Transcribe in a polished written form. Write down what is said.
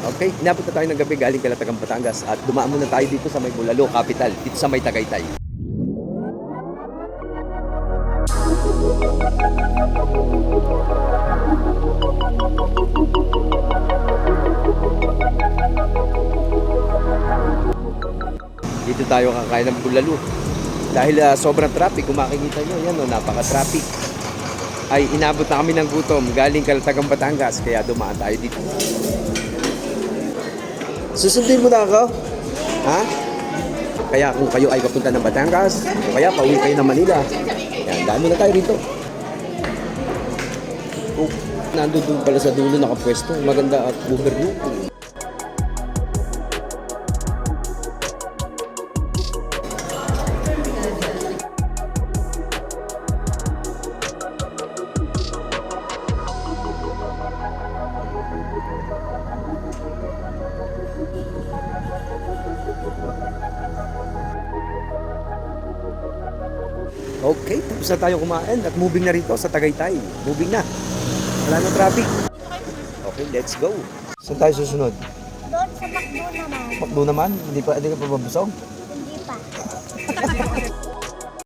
Okay, inabot na tayo ng gabi galing Calatagan, Batangas at dumaan muna tayo dito sa may Bulalo, capital, dito sa may Tagaytay. Dito tayo kakain ng Bulalo. Dahil sobrang traffic, kung makikita nyo, yan napaka-traffic. Ay inabot na kami ng gutom galing Calatagan, Batangas, kaya dumaan tayo dito. Susundin mo na ako? Ha? Kaya kung kayo ay papunta ng Batangas, o kaya pauwi kayo ng Manila, yan, dami na tayo rito. Oh, nandun pala sa dulo nakapwesto, maganda at overlooking. Okay, tapos na tayo kumain at moving na rito sa Tagaytay. Moving na. Wala nang traffic. Okay, let's go. Saan tayo susunod? Doon sa McDo naman. Makdo naman? Hindi ka pa babusog? Hindi pa.